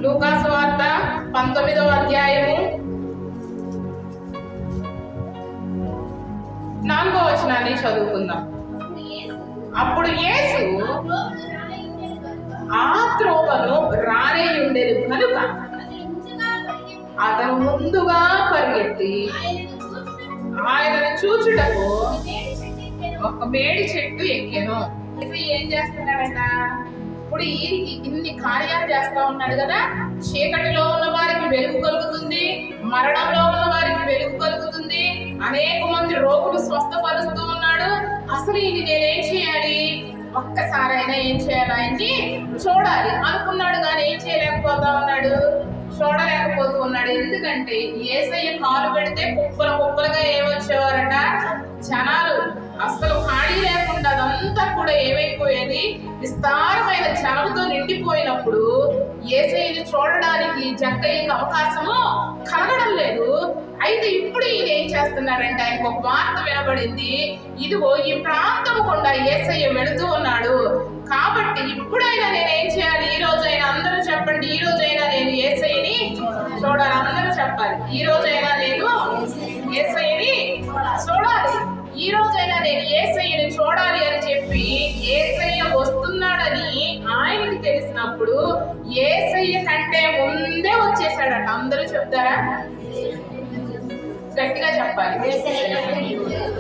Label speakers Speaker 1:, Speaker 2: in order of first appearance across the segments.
Speaker 1: లూకా సువార్త 19వ అధ్యాయము 4వ వచనాన్ని చదువుకుందాం. అప్పుడు యేసు ఆ త్రోవను రానే ఉండేది కనుక అతను ముందుగా పరిగెత్తి ఆయనను చూచుటకు ఒక మేడి చెట్టు ఎక్కాను. ఏం చేస్తున్నాడంట? ఇప్పుడు ఇన్ని కార్యాలు చేస్తా ఉన్నాడు కదా. చీకటిలో ఉన్న వారికి వెలుగు కలుగుతుంది, మరణంలో ఉన్న వారికి వెలుగు కలుగుతుంది, అనేక మంది రోగులు స్వస్థపరుస్తూ ఉన్నాడు. అసలు ఇది నేనేం చేయాలి? ఒక్కసారైనా ఏం చేయాలి? ఆయన్ని చూడాలి అనుకున్నాడు, కానీ ఏం చేయలేకపోతా ఉన్నాడు, చూడలేకపోతూ ఉన్నాడు. ఎందుకంటే యేసయ్య కాలు పెడితే కుప్పలుగా ఏమొచ్చేవారట జనాలు. అసలు ఖాళీ లేకుండా అదంతా కూడా ఏమైపోయేది, విస్తారమైన జనంతో నిండిపోయినప్పుడు యేసయ్యని చూడడానికి జక్కయ్యకి అవకాశము కలగడం లేదు. అయితే ఇప్పుడు ఈయన ఏం చేస్తున్నారంటే, ఆయనకు ఒక వార్త వినబడింది, ఇదిగో ఈ ప్రాంతం గుండా యేసయ్య వెళుతూ ఉన్నాడు. కాబట్టి ఇప్పుడైనా నేను ఏం చేయాలి? ఈ రోజైనా అందరూ చెప్పండి, ఈ రోజైనా నేను యేసయ్యని చూడాలి. అందరూ చెప్పాలి, ఈ రోజైనా నేను యేసయ్యని చూడాలి, ఈ రోజైనా నేను యేసయ్యని చూడాలి అని చెప్పి యేసయ్య వస్తున్నాడని ఆయనకి తెలిసినప్పుడు యేసయ్య కంటే ముందే వచ్చేసాడట. అందరూ చెప్తారా? గట్టిగా చెప్పాలి.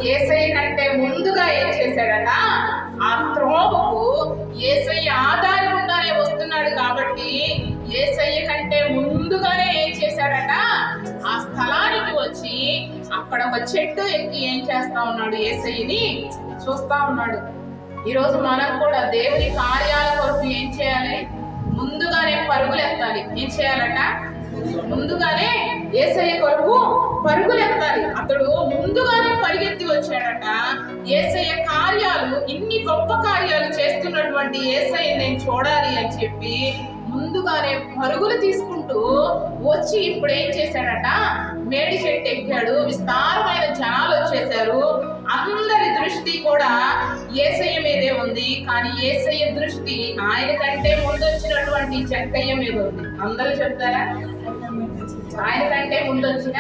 Speaker 1: యేసయ్య కంటే ముందుగా ఏం చేశాడట? ఆ త్రోవకు యేసయ్య ఆదారి గుండానే వస్తున్నాడు కాబట్టి యేసయ్య కంటే ముందుగానే ఏం చేశాడట? ఆ స్థలానికి వచ్చి అక్కడ ఒక చెట్టు ఎక్కి ఏం చేస్తా ఉన్నాడు? యేసయ్యని చూస్తా ఉన్నాడు. ఈరోజు మనం కూడా దేవుని కార్యాల కొరకు ఏం చేయాలి? ముందుగానే పరుగులెత్తాలి. ఏం చేయాలట? ముందుగానే యేసయ్య కొరకు పరుగులెత్తాలి. అతడు ముందుగానే పరిగెత్తి వచ్చాడట. యేసయ్య కార్యాలు, ఇన్ని గొప్ప కార్యాలు చేస్తున్నటువంటి యేసయ్యని నేను చూడాలి అని చెప్పి ముందుగానే పరుగులు తీసుకుంటూ వచ్చి ఇప్పుడు ఏం చేశాడట? మేడి చెట్టు ఎక్కాడు. విస్తారమైన జనాలు వచ్చేసారు. అందరి దృష్టి కూడా యేసయ్య మీదే ఉంది. కానీ యేసయ్య దృష్టి ఆయన కంటే ముందు వచ్చినటువంటి జక్కయ్య మీద ఉంది. అందరూ చెప్తారా? ఆయన కంటే ముందు వచ్చిన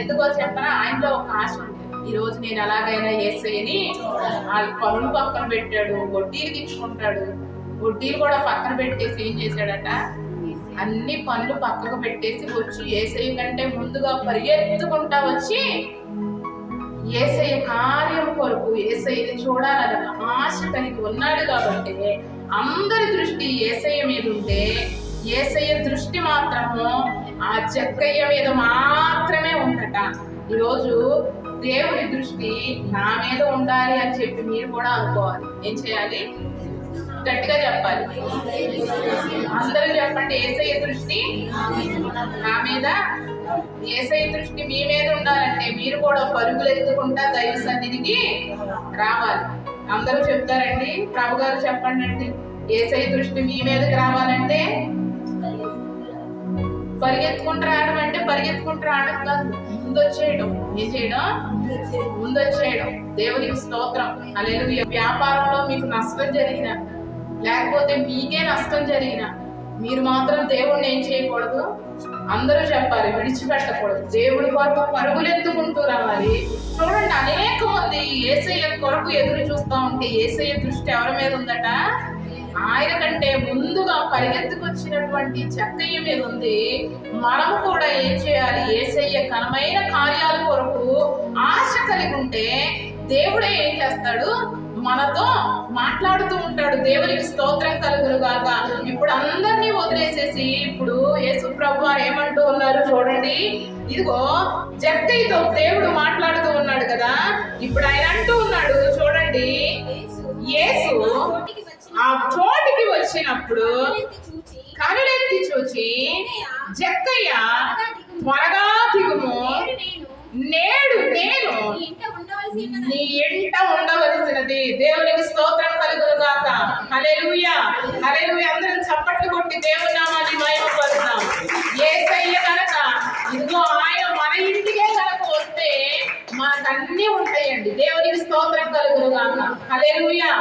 Speaker 1: ఎందుకో చెప్పనా? ఆయనలో ఒక ఆశ ఉంది. ఈ రోజు నేను ఎలాగైనా యేసయ్యని వాళ్ళ పనులు పక్కన పెట్టాడు, వడ్డీలు తెచ్చుకుంటాడు. వడ్డీలు కూడా పక్కన పెట్టేసి ఏం చేశాడట? అన్ని పనులు పక్కకు పెట్టేసి వచ్చి యేసయ్య కంటే ముందుగా పరిగెత్తుకుంటా వచ్చి యేసయ్య కార్యం కొరకు యేసయ్యని చూడాలని ఆశ కలిగి ఉన్నాడు. కాబట్టి అందరి దృష్టి యేసయ్య మీద ఉంటే యేసయ్య దృష్టి మాత్రము ఆ జక్కయ్య మీద మాత్రమే ఉందట. ఈరోజు దేవుని దృష్టి నా మీద ఉండాలి అని చెప్పి మీరు కూడా అనుకోవాలి. ఏం చేయాలి? గట్టిగా చెప్పాలి. అందరూ చెప్పండి, యేసయ్య దృష్టి నా మీద, యేసయ్య దృష్టి మీ మీద ఉండాలంటే మీరు కూడా పరుగులు ఎత్తుకుంటా దైవ సన్నిధికి రావాలి. అందరూ చెప్తారండి? ప్రభు గారు చెప్పండి అండి. యేసయ్య దృష్టి మీ మీదకి రావాలంటే పరిగెత్తుకుంటూ రావడం అంటే పరిగెత్తుకుంటూ రావడం కాదు, ముందొచ్చేయడం. ఏం చేయడం? ముందొచ్చేయడం. దేవునికి స్తోత్రం. హల్లెలూయా. వ్యాపారంలో మీకు నష్టం జరిగిన, లేకపోతే మీకే నష్టం జరిగిన మీరు మాత్రం దేవుణ్ణి ఏం చేయకూడదు? అందరూ చెప్పాలి, విడిచిపెట్టకూడదు. దేవుడి కొరకు పరుగులెత్తుకుంటూ రావాలి. చూడండి, అనేక మంది యేసయ్య కొరకు ఎదురు చూస్తూ ఉంటే యేసయ్య దృష్టి ఎవరి మీద ఉందట? ఆయన కంటే ముందుగా పరిగెత్తుకొచ్చినటువంటి జక్కయ్య మీద ఉంది. మనము కూడా ఏం చేయాలి? యేసయ్య ఘనమైన కార్యాల కొరకు ఆశ కలిగి ఉంటే దేవుడే ఏం చేస్తాడు? మనతో మాట్లాడుతూ ఉంటాడు. దేవునికి స్తోత్రం కలుగును గాక. ఇప్పుడు అందరినీ వదిలేసేసి ఇప్పుడు యేసు ప్రభు వారు ఏమంటూ ఉన్నారు చూడండి. ఇదిగో జక్కయ్యతో దేవుడు మాట్లాడుతూ ఉన్నాడు కదా. ఇప్పుడు ఆయన అంటూ ఉన్నాడు చూడండి, యేసు ఆ చోటికి వచ్చినప్పుడు కనులెత్తి చూచి, జక్కయ్య త్వరగా దిగుము, నేడు నేను నీ ఇంట ఉండవలసినది. దేవునికి స్తోత్రం కలుగును గాక. హల్లెలూయా, హల్లెలూయా. అందరం చప్పట్లు కొట్టి దేవుని నామాన్ని మహిమపరుద్దాం. యేసయ్య కనుక ఇదిగో ఆయన మన ఇంటికే కనుక వస్తే మనకన్నీ ఉంటాయండి. దేవునికి స్తోత్రం కలుగును గాక. హల్లెలూయా.